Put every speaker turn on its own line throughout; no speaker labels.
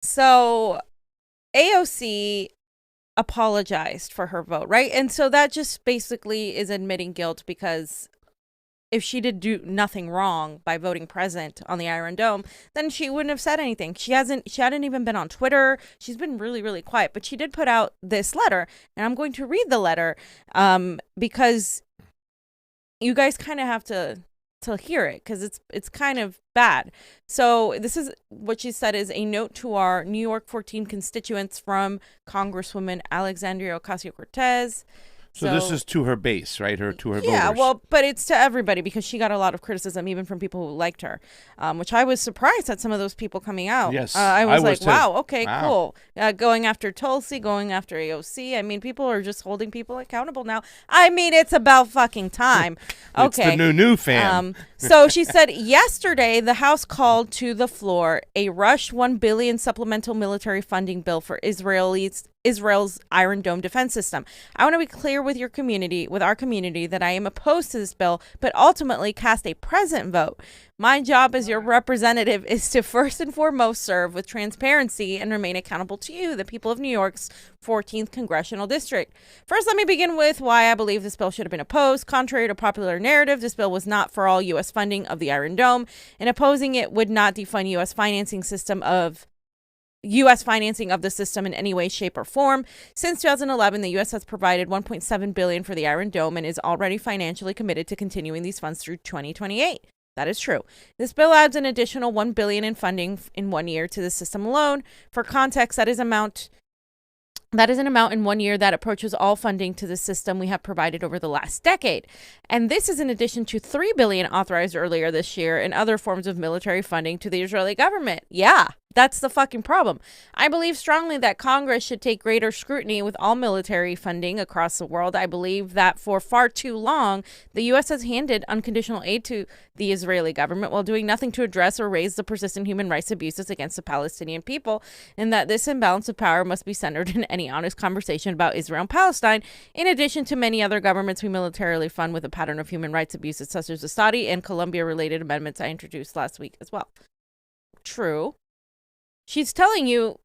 So AOC apologized for her vote, right? And so that just basically is admitting guilt, because if she did do nothing wrong by voting present on the Iron Dome, then she wouldn't have said anything. She hadn't even been on Twitter. She's been really, really quiet, but she did put out this letter, and I'm going to read the letter because you guys kind of have to hear it, because it's kind of bad. So this is what she said: is a note to our New York 14 constituents from Congresswoman Alexandria Ocasio-Cortez.
So this is to her base, right? To her
yeah,
voters.
well, but it's to everybody, because she got a lot of criticism, even from people who liked her, which I was surprised at some of those people coming out.
Yes,
I was like,
too.
wow, okay, cool. Going after Tulsi, going after AOC. I mean, people are just holding people accountable now. I mean, it's about fucking time. Okay.
It's the new fam.
So she said yesterday the House called to the floor a rushed $1 billion supplemental military funding bill for Israel's Iron Dome defense system. I want to be clear with our community, that I am opposed to this bill, but ultimately cast a present vote. My job as your representative is to first and foremost serve with transparency and remain accountable to you, the people of New York's 14th Congressional District. First, let me begin with why I believe this bill should have been opposed. Contrary to popular narrative, this bill was not for all U.S. funding of the Iron Dome, and opposing it would not defund U.S. financing of the system in any way, shape, or form. Since 2011, the U.S. has provided $1.7 billion for the Iron Dome and is already financially committed to continuing these funds through 2028. That is true. This bill adds an additional $1 billion in funding in 1 year to the system alone. For context, that is an amount in 1 year that approaches all funding to the system we have provided over the last decade. And this is in addition to $3 billion authorized earlier this year in other forms of military funding to the Israeli government. Yeah, that's the fucking problem. I believe strongly that Congress should take greater scrutiny with all military funding across the world. I believe that for far too long, the U.S. has handed unconditional aid to the Israeli government while doing nothing to address or raise the persistent human rights abuses against the Palestinian people, and that this imbalance of power must be centered in any honest conversation about Israel and Palestine, in addition to many other governments we militarily fund with a pattern of human rights abuses, such as the Saudi and Colombia-related amendments I introduced last week as well. True. She's telling you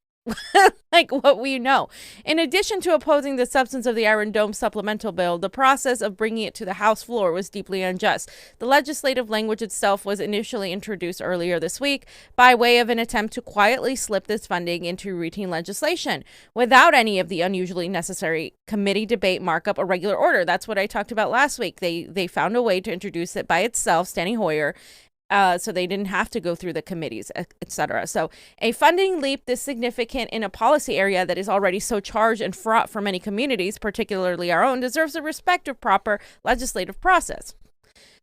like what we know. In addition to opposing the substance of the Iron Dome supplemental bill, the process of bringing it to the House floor was deeply unjust. The legislative language itself was initially introduced earlier this week by way of an attempt to quietly slip this funding into routine legislation without any of the unusually necessary committee debate, markup, or regular order. That's what I talked about last week. They found a way to introduce it by itself, Steny Hoyer, so they didn't have to go through the committees, etc. So a funding leap this significant in a policy area that is already so charged and fraught for many communities, particularly our own, deserves the respect of proper legislative process.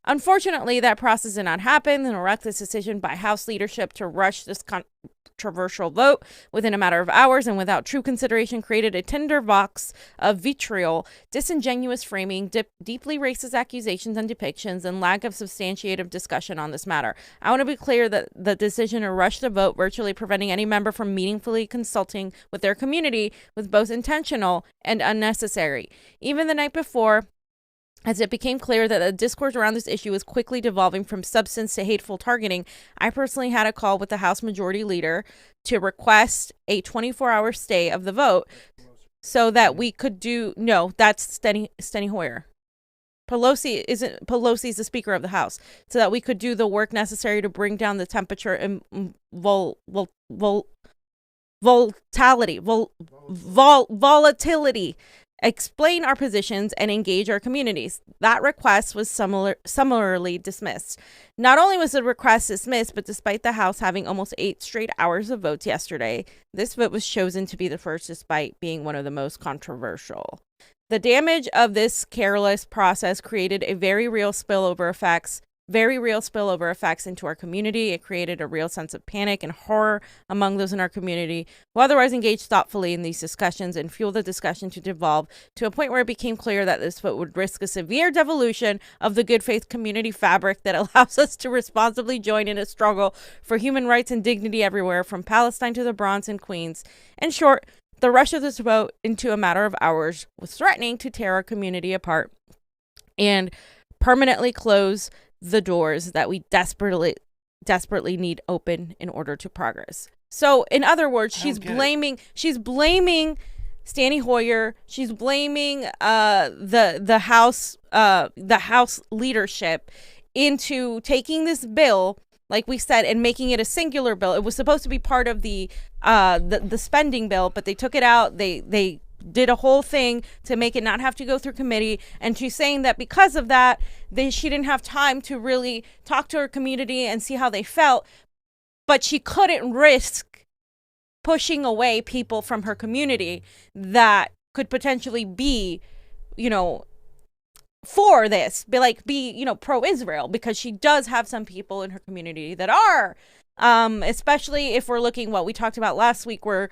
Unfortunately, that process did not happen. The miraculous decision by House leadership to rush this controversial vote within a matter of hours and without true consideration created a tinderbox of vitriol, disingenuous framing, deeply racist accusations and depictions, and lack of substantiative discussion on this matter. I want to be clear that the decision to rush the vote, virtually preventing any member from meaningfully consulting with their community, was both intentional and unnecessary. Even the night before, as it became clear that the discourse around this issue was quickly devolving from substance to hateful targeting, I personally had a call with the House Majority Leader to request a 24-hour stay of the vote so that we could do... No, that's Steny Hoyer. Pelosi's the Speaker of the House. So that we could do the work necessary to bring down the temperature and volatility, explain our positions, and engage our communities. That request was summarily dismissed. Not only was the request dismissed, but despite the House having almost 8 straight hours of votes yesterday, this vote was chosen to be the first despite being one of the most controversial. The damage of this careless process created a very real spillover effects into our community. It created a real sense of panic and horror among those in our community who otherwise engaged thoughtfully in these discussions, and fueled the discussion to devolve to a point where it became clear that this vote would risk a severe devolution of the good faith community fabric that allows us to responsibly join in a struggle for human rights and dignity everywhere, from Palestine to the Bronx and Queens. In short, the rush of this vote into a matter of hours was threatening to tear our community apart and permanently close the doors that we desperately need open in order to progress. So in other words, she's blaming Steny Hoyer. She's blaming the House leadership into taking this bill, like we said, and making it a singular bill. It was supposed to be part of the spending bill, but they took it out. They did a whole thing to make it not have to go through committee. And she's saying that because of that, she didn't have time to really talk to her community and see how they felt. But she couldn't risk pushing away people from her community that could potentially be, for this, be pro-Israel, because she does have some people in her community that are, especially if we're looking what we talked about last week, where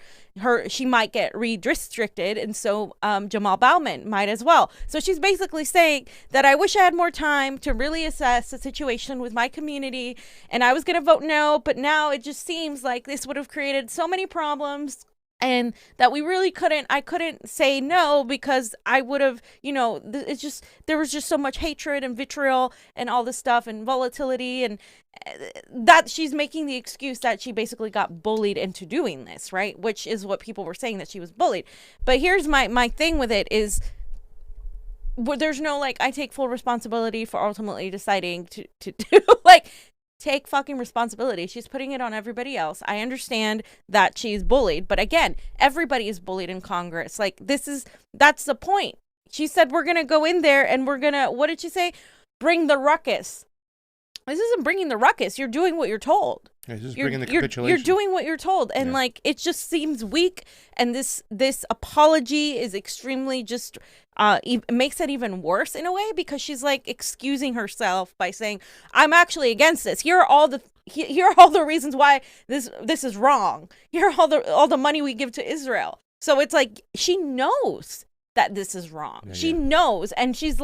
she might get redistricted, and so Jamal Bowman might as well. So she's basically saying that I wish I had more time to really assess the situation with my community, and I was going to vote no, but now it just seems like this would have created so many problems, and that we really I couldn't say no, because I would have, there was just so much hatred and vitriol and all this stuff and volatility, and that she's making the excuse that she basically got bullied into doing this, right? Which is what people were saying, that she was bullied. But here's my thing with it is, there's no, I take full responsibility for ultimately deciding to do, take fucking responsibility. She's putting it on everybody else. I understand that she's bullied, but again, everybody is bullied in Congress. That's the point. She said, we're going to go in there and we're going to, what did she say? Bring the ruckus. This isn't bringing the ruckus. You're doing what you're told.
This is bringing the capitulation.
You're doing what you're told. And it just seems weak. And this apology is extremely just, makes it even worse in a way, because she's excusing herself by saying, I'm actually against this. Here are all the reasons why this is wrong. Here are all the money we give to Israel. So it's she knows that this is wrong. Yeah, she knows. And she's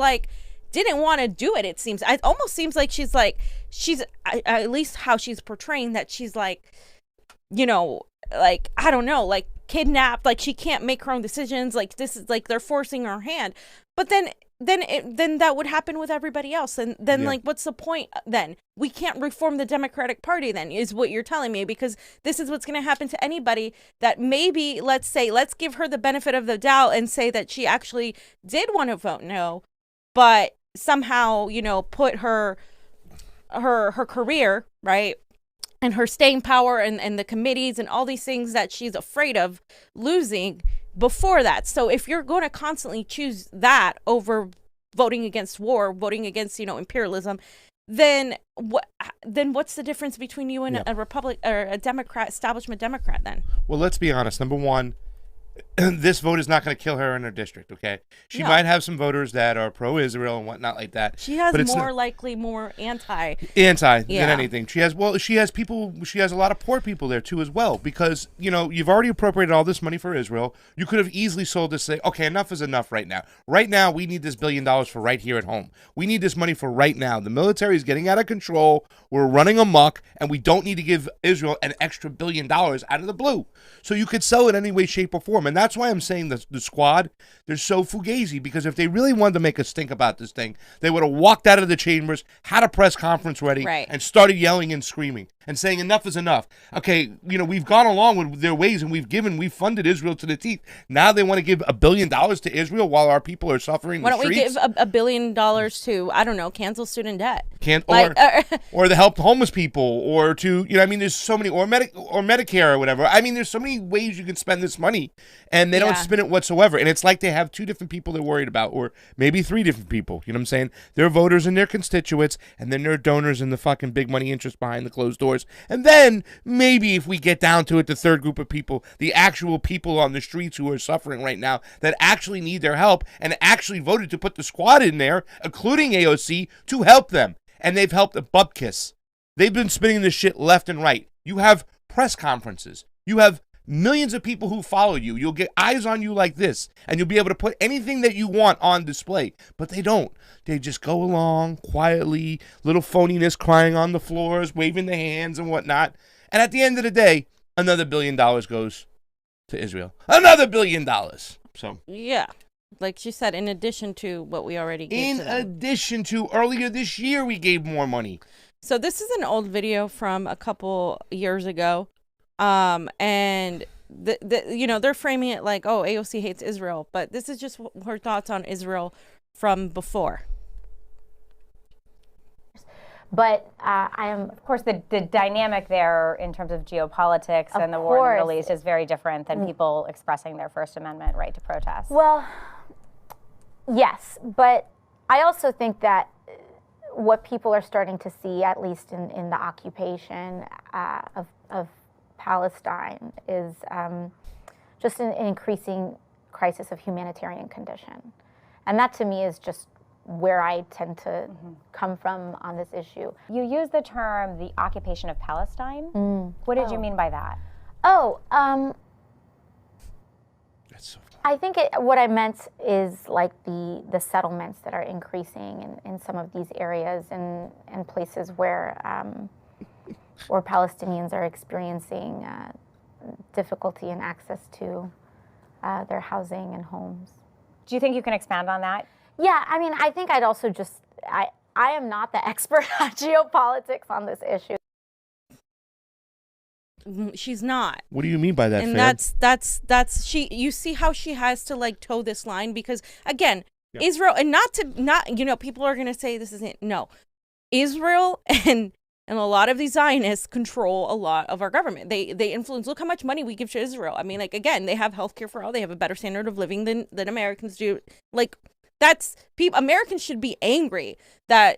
didn't want to do it. It seems, it almost seems like she's at least how she's portraying that she's I don't know, kidnapped, she can't make her own decisions, this is they're forcing her hand. But then that would happen with everybody else, and then what's the point? Then we can't reform the Democratic Party, then, is what you're telling me, because this is what's going to happen to anybody that maybe, let's give her the benefit of the doubt and say that she actually did want to vote no, but somehow, put her career, right, and her staying power and the committees and all these things that she's afraid of losing before that. So if you're going to constantly choose that over voting against war, voting against, imperialism, then what's the difference between you and a Republic or a Democrat, establishment Democrat then?
Well, let's be honest. Number one, this vote is not going to kill her in her district, okay? She might have some voters that are pro-Israel and whatnot like that.
She has likely more anti
than anything. She has people, she has a lot of poor people there too as well, because, you've already appropriated all this money for Israel. You could have easily sold this, say, okay, enough is enough right now. Right now, we need this $1 billion for right here at home. We need this money for right now. The military is getting out of control. We're running amok, and we don't need to give Israel an extra $1 billion out of the blue. So you could sell it any way, shape, or form. And that's why I'm saying the squad, they're so fugazi, because if they really wanted to make a stink about this thing, they would have walked out of the chambers, had a press conference ready, and started yelling and screaming and saying enough is enough. Okay, we've gone along with their ways, and we've funded Israel to the teeth. Now they want to give $1 billion to Israel while our people are suffering.
Why don't we give $1 billion to, I don't know, cancel student debt?
Or to help homeless people, or to, there's so many, or Medicare or whatever. There's so many ways you can spend this money, and they don't spend it whatsoever. And it's like they have two different people they're worried about, or maybe three different people. You know what I'm saying? Their voters and their constituents, and then their donors and the fucking big money interests behind the closed doors. And then maybe if we get down to it, the third group of people, the actual people on the streets who are suffering right now that actually need their help and actually voted to put the squad in there, including AOC, to help them. And they've helped a bupkis. They've been spinning this shit left and right. You have press conferences. You have millions of people who follow you. You'll get eyes on you like this, and you'll be able to put anything that you want on display. But they don't. They just go along quietly, little phoniness crying on the floors, waving their hands and whatnot. And at the end of the day, another $1 billion goes to Israel. Another $1 billion. So
yeah, like she said, in addition to what we already gave.
In addition to earlier this year, we gave more money.
So this is an old video from a couple years ago. And they're framing it like, oh, AOC hates Israel, but this is just her thoughts on Israel from before.
But I am, of course, the dynamic there in terms of geopolitics and the war in the Middle East is very different than people expressing their First Amendment right to protest.
Well, yes, but I also think that what people are starting to see, at least in the occupation of Palestine, is just an increasing crisis of humanitarian condition. And that to me is just where I tend to come from on this issue.
You use the term the occupation of Palestine. What did you mean by that?
That's so funny.
I think what I meant is like the settlements that are increasing in some of these areas and places where Palestinians are experiencing difficulty in access to their housing and homes.
Do you think you can expand on that?
Yeah, I mean, I think I'd also just, I am not the expert on geopolitics on this issue.
She's not.
What do you mean by that?
And
fam?
that's she. You see how she has to like toe this line because again, Israel, and not people are gonna say this isn't Israel and a lot of these Zionists control a lot of our government. They influence. Look how much money we give to Israel. I mean, like again, they have healthcare for all. They have a better standard of living than Americans do. Like. That's people. Americans should be angry that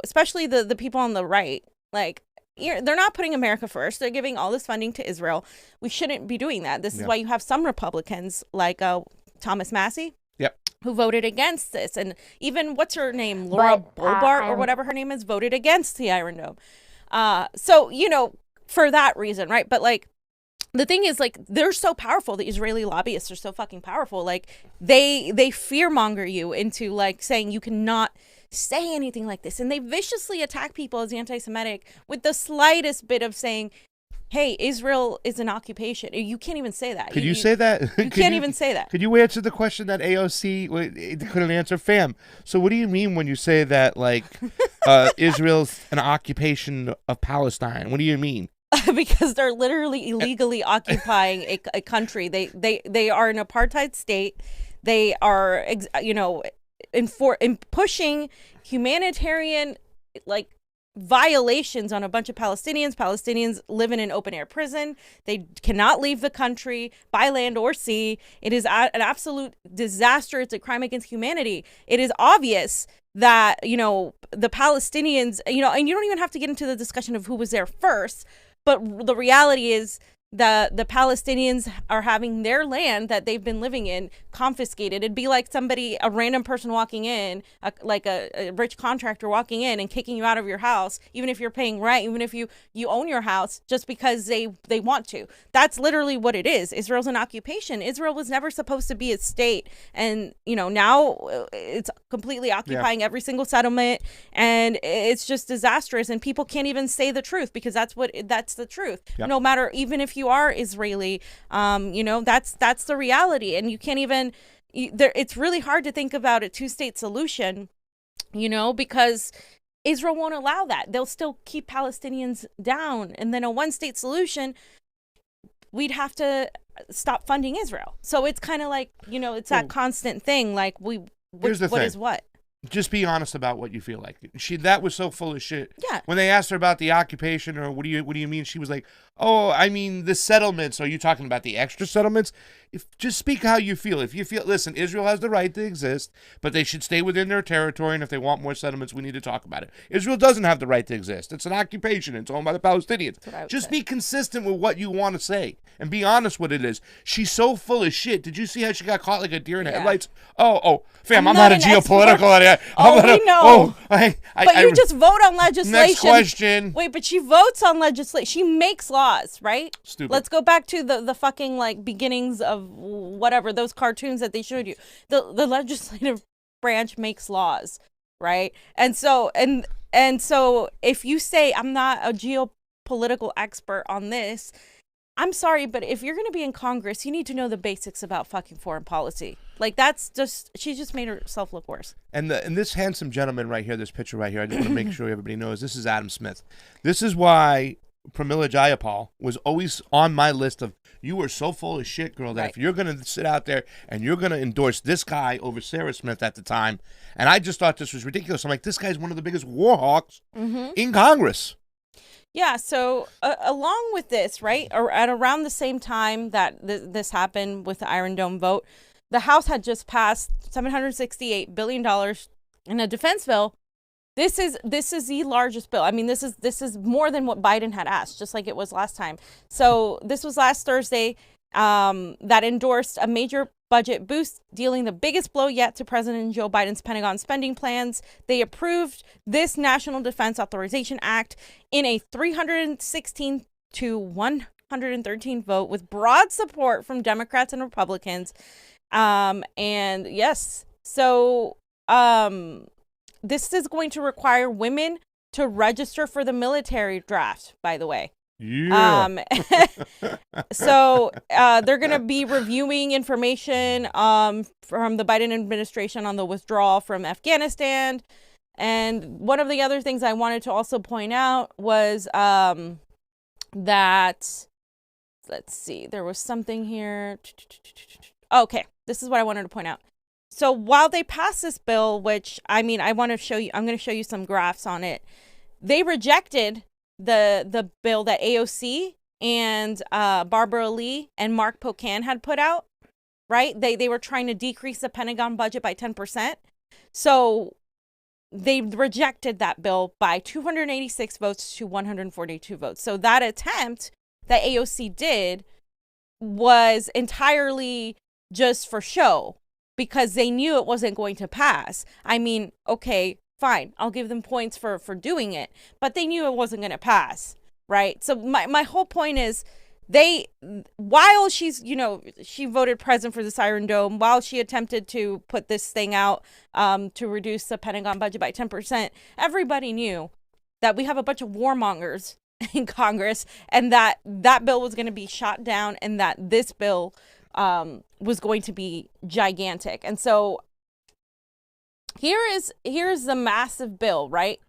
especially the people on the right, like they're not putting America first. They're giving all this funding to Israel. We shouldn't be doing that. This is why you have some Republicans like Thomas Massey, who voted against this, and even what's her name, Laura Boebert or whatever her name is, voted against the Iron Dome. So for that reason, right? But like. The thing is, like, they're so powerful. The Israeli lobbyists are so fucking powerful. Like, they fearmonger you into, like, saying you cannot say anything like this. And they viciously attack people as anti-Semitic with the slightest bit of saying, hey, Israel is an occupation. You can't even say that.
Could you say that?
You can't even say that.
Could you answer the question that AOC couldn't answer? Fam, so what do you mean when you say that, like, Israel's an occupation of Palestine? What do you mean?
Because they're literally illegally occupying a country. They are an apartheid state. They are, in pushing humanitarian like violations on a bunch of Palestinians. Palestinians live in an open air prison. They cannot leave the country by land or sea. It is an absolute disaster. It's a crime against humanity. It is obvious that the Palestinians, and you don't even have to get into the discussion of who was there first. But the reality is that the Palestinians are having their land that they've been living in confiscated. It'd be like a random person walking in, like a rich contractor walking in and kicking you out of your house, even if you're paying rent, even if you own your house, just because they want to. That's literally what it is. Israel's an occupation. Israel was never supposed to be a state. And, now it's completely occupying every single settlement. And it's just disastrous. And people can't even say the truth because that's the truth. Yep. No matter, even if you are Israeli, that's the reality. And you can't even, it's really hard to think about a two-state solution, because Israel won't allow that. They'll still keep Palestinians down. And then a one-state solution, we'd have to stop funding Israel. So it's kind of like, it's that constant thing. Like what is what?
Just be honest about what you feel like. That was so full of shit.
Yeah.
When they asked her about the occupation or what do you mean, she was like, "Oh, I mean the settlements. Are you talking about the extra settlements?" Just speak how you feel. If you feel, listen, Israel has the right to exist, but they should stay within their territory. And if they want more settlements, we need to talk about it. Israel doesn't have the right to exist. It's an occupation. It's owned by the Palestinians. Just be consistent with what you want to say and be honest what it is. She's so full of shit. Did you see how she got caught like a deer in the headlights? Oh, fam, I'm not a geopolitical.
We know. But you just vote on legislation.
Next question.
Wait, but she votes on legislation. She makes laws, right?
Stupid.
Let's go back to the fucking like beginnings of whatever those cartoons that they showed you. The legislative branch makes laws, right? And so if you say I'm not a geopolitical expert on this, I'm sorry, but if you're going to be in Congress, you need to know the basics about fucking foreign policy. Like she just made herself look worse.
And this handsome gentleman right here, this picture right here, I just want to make sure everybody knows this is Adam Smith. This is why Pramila Jayapal was always on my list of, you are so full of shit, girl, that if you're going to sit out there and you're going to endorse this guy over Sarah Smith at the time, and I just thought this was ridiculous. I'm like, this guy's one of the biggest war hawks in Congress.
Yeah, so along with this, right, or at around the same time that this happened with the Iron Dome vote, the House had just passed $768 billion in a defense bill. This is the largest bill. I mean, this is more than what Biden had asked, just like it was last time. So this was last Thursday that endorsed a major budget boost, dealing the biggest blow yet to President Joe Biden's Pentagon spending plans. They approved this National Defense Authorization Act in a 316 to 113 vote with broad support from Democrats and Republicans. And yes, so this is going to require women to register for the military draft, by the way.
Yeah.
So they're going to be reviewing information from the Biden administration on the withdrawal from Afghanistan. And one of the other things I wanted to also point out was that, let's see, there was something here. Okay, this is what I wanted to point out. So while they passed this bill, which, I mean, I'm going to show you some graphs on it. They rejected the bill that AOC and Barbara Lee and Mark Pocan had put out, right? They were trying to decrease the Pentagon budget by 10%. So they rejected that bill by 286 votes to 142 votes. So that attempt that AOC did was entirely just for show, because they knew it wasn't going to pass. I mean, okay, fine, I'll give them points for doing it, but they knew it wasn't going to pass, right? So my whole point is, while she's, she voted present for this Iron Dome, while she attempted to put this thing out to reduce the Pentagon budget by 10%, everybody knew that we have a bunch of warmongers in Congress, and that bill was going to be shot down, and that this bill was going to be gigantic. And so here's the massive bill, right?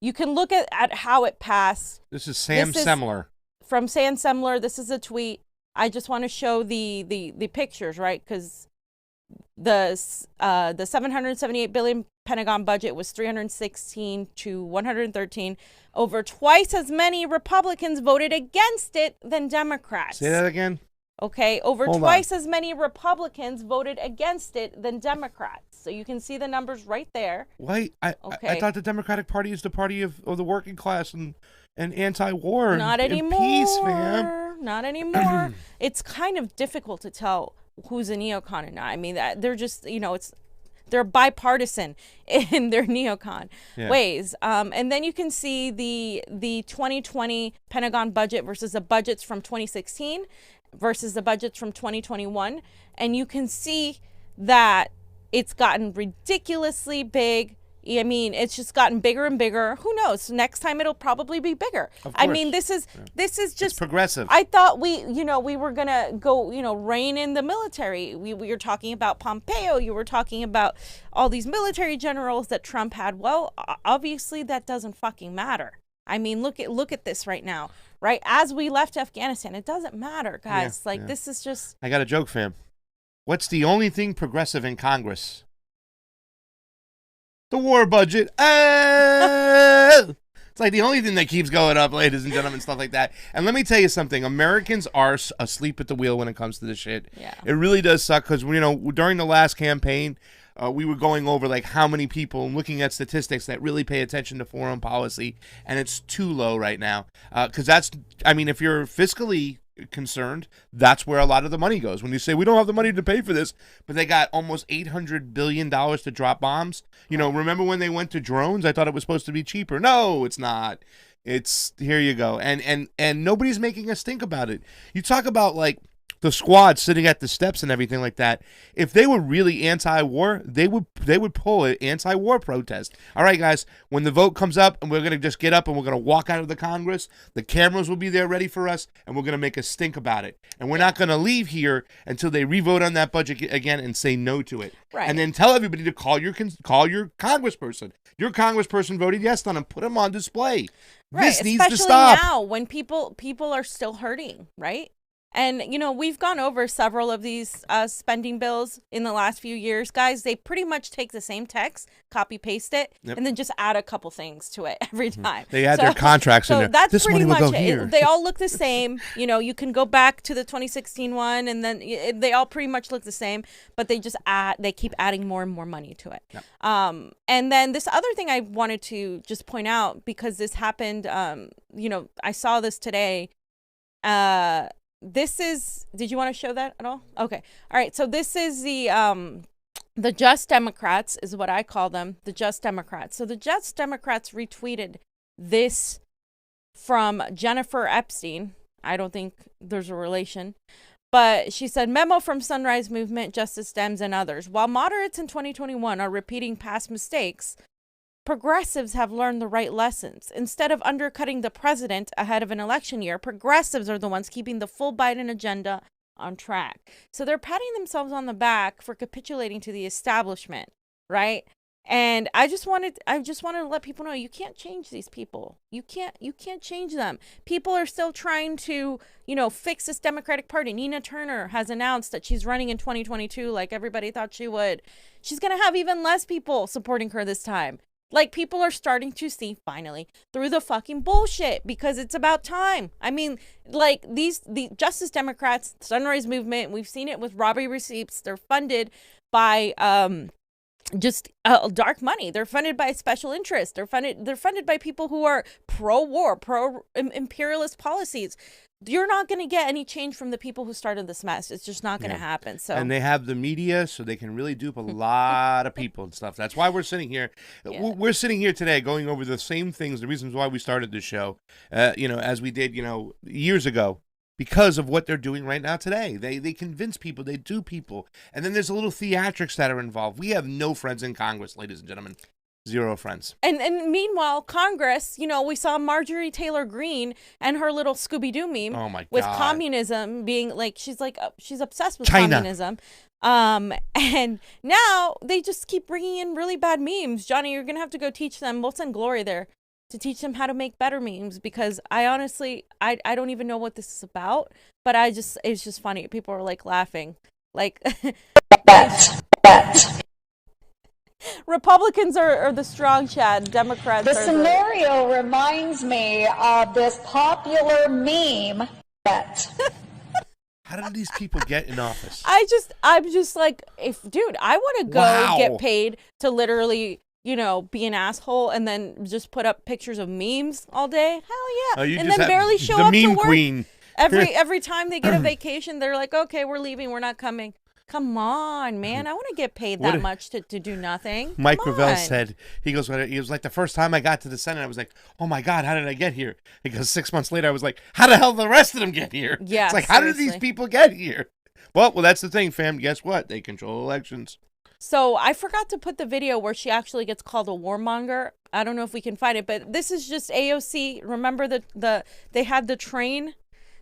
You can look at how it passed.
This is Sam Semler.
From Sam Semler. This is a tweet. I just want to show the pictures, right? Because the 778 billion Pentagon budget was 316 to 113. Over twice as many Republicans voted against it than Democrats.
Say that again.
Okay, Hold twice as many Republicans voted against it than Democrats. So you can see the numbers right there.
Wait, I thought the Democratic Party is the party of the working class and anti-war.
Not anymore.
Peace, man.
Not anymore. It's kind of difficult to tell who's a neocon and not. I mean, they're just, they're bipartisan in their neocon ways. And then you can see the 2020 Pentagon budget versus the budgets from 2016 versus the budgets from 2021. And you can see that it's gotten ridiculously big. I mean, it's just gotten bigger and bigger. Who knows? Next time it'll probably be bigger. I mean, this is just
it's progressive.
I thought we were gonna go, rein in the military. We were talking about Pompeo. You were talking about all these military generals that Trump had. Well, obviously that doesn't fucking matter. I mean, look at this right now, right? As we left Afghanistan, it doesn't matter, guys. This is just.
I got a joke, fam. What's the only thing progressive in Congress? The war budget. It's like the only thing that keeps going up, ladies and gentlemen, stuff like that. And let me tell you something. Americans are asleep at the wheel when it comes to this shit.
Yeah.
It really does suck because, during the last campaign, we were going over like how many people and looking at statistics that really pay attention to foreign policy. And it's too low right now. Because if you're fiscally concerned, that's where a lot of the money goes. When you say we don't have the money to pay for this, but they got almost $800 billion to drop bombs. Remember when they went to drones? I thought it was supposed to be cheaper. No, it's not. It's here you go. And nobody's making us think about it. You talk about like the squad sitting at the steps and everything like that. If they were really anti-war, they would pull an anti-war protest. All right, guys, when the vote comes up and we're going to just get up and we're going to walk out of the Congress, the cameras will be there ready for us, and we're going to make a stink about it. And we're not going to leave here until they revote on that budget again and say no to it.
Right.
And then tell everybody to call your congressperson. Your congressperson voted yes on him. Put him on display.
Right.
This needs to
Especially
stop.
now when people are still hurting, right? And, we've gone over several of these spending bills in the last few years. Guys, they pretty much take the same text, copy, paste it, and then just add a couple things to it every time.
They add their contracts in there.
That's
this
pretty
money will
much
go here.
They all look the same. You can go back to the 2016 one, and then they all pretty much look the same, but they just they keep adding more and more money to it.
Yep.
And then this other thing I wanted to just point out, because this happened, I saw this today. This is, did you want to show that at all? Okay. All right. So this is the Just Democrats is what I call them. The Just Democrats. So the Just Democrats retweeted this from Jennifer Epstein. I don't think there's a relation, but she said, memo from Sunrise Movement, Justice Dems, and others. While moderates in 2021 are repeating past mistakes, progressives have learned the right lessons. Instead of undercutting the president ahead of an election year, progressives are the ones keeping the full Biden agenda on track. So they're patting themselves on the back for capitulating to the establishment, right? And I just wanted to let people know, you can't change these people. You can't change them. People are still trying to, fix this Democratic Party. Nina Turner has announced that she's running in 2022 like everybody thought she would. She's going to have even less people supporting her this time. Like, people are starting to see, finally, through the fucking bullshit, because it's about time. I mean, like, the Justice Democrats, Sunrise Movement, we've seen it with robbery receipts. They're funded by dark money. They're funded by special interests. They're funded by people who are pro-war, pro-imperialist policies. You're not going to get any change from the people who started this mess. It's just not going to happen. So, and
they have the media, so they can really dupe a lot of people and stuff. That's why we're sitting here. Yeah. We're sitting here today going over the same things, the reasons why we started this show, as we did, years ago, because of what they're doing right now today. They convince people, they do people. And then there's a little theatrics that are involved. We have no friends in Congress, ladies and gentlemen. Zero friends. And
meanwhile, Congress, we saw Marjorie Taylor Greene and her little Scooby-Doo meme.
Oh my God.
With communism being she's obsessed with
China.
Communism. And now they just keep bringing in really bad memes. Johnny, you're going to have to go teach them. We'll send Glory there to teach them how to make better memes, because I honestly, I don't even know what this is about, but it's just funny. People are laughing. Republicans are the strong Chad. Democrats
the scenario reminds me of this popular meme.
How did these people get in office?
I'm just like, dude, I want to go get paid to literally, be an asshole and then just put up pictures of memes all day. Hell yeah. And then barely show up to work.
Queen.
Every time they get a vacation, they're like, okay, we're leaving. We're not coming. Come on, man. I want to get paid that much to do nothing.
Mike Gravel said, he was like, the first time I got to the Senate, I was like, oh my God, how did I get here? Because 6 months later, I was like, how the hell did the rest of them get here?
Yeah,
it's like, how did these people get here? Well, that's the thing, fam. Guess what? They control elections.
So I forgot to put the video where she actually gets called a warmonger. I don't know if we can find it, but this is just AOC. Remember they had the train,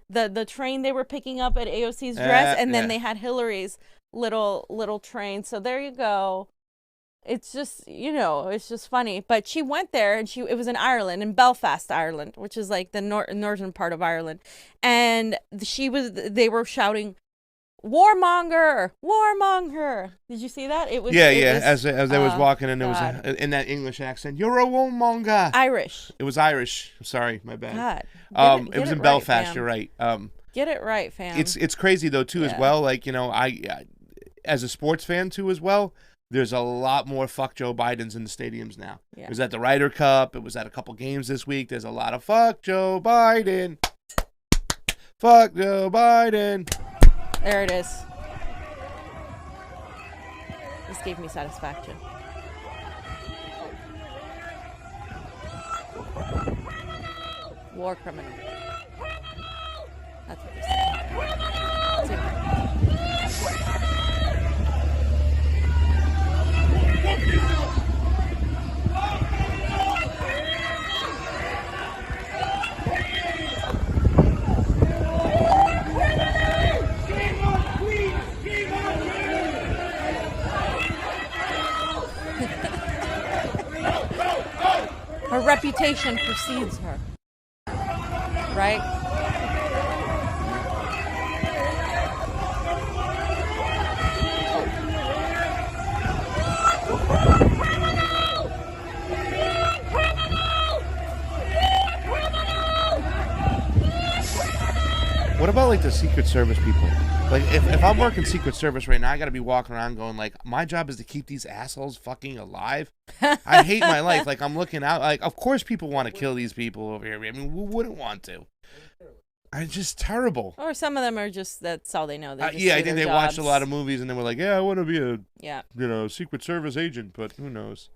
the train they were picking up at AOC's dress, and then they had Hillary's little train. So there you go. It's just, it's just funny. But she went there, and it was in Ireland, in Belfast, Ireland, which is like the northern part of Ireland. And they were shouting, warmonger, warmonger. Did you see that? It was
as I was walking, and there was in that English accent, you're a warmonger.
Irish.
It was Irish. I'm sorry, my bad.
God.
It was in Belfast. Fam. You're right.
Get it right, fam.
It's crazy though too as well. Like, I as a sports fan too as well. There's a lot more fuck Joe Bidens in the stadiums now. Yeah. It was at the Ryder Cup. It was at a couple games this week. There's a lot of fuck Joe Biden. Fuck Joe Biden.
There it is. This gave me satisfaction. War criminal. That's what this is. reputation precedes her. Right?
What about like the Secret Service people? Like if I'm working Secret Service right now, I got to be walking around going like, my job is to keep these assholes fucking alive. I hate my life. Like I'm looking out. Like of course people want to kill these people over here. I mean, who wouldn't want to? It's just terrible.
Or some of them are just, that's all they know. They just
Yeah,
do
I think
their
they watched a
jobs.
lot of movies and they were like, yeah, I want to be a Secret Service agent, but who knows?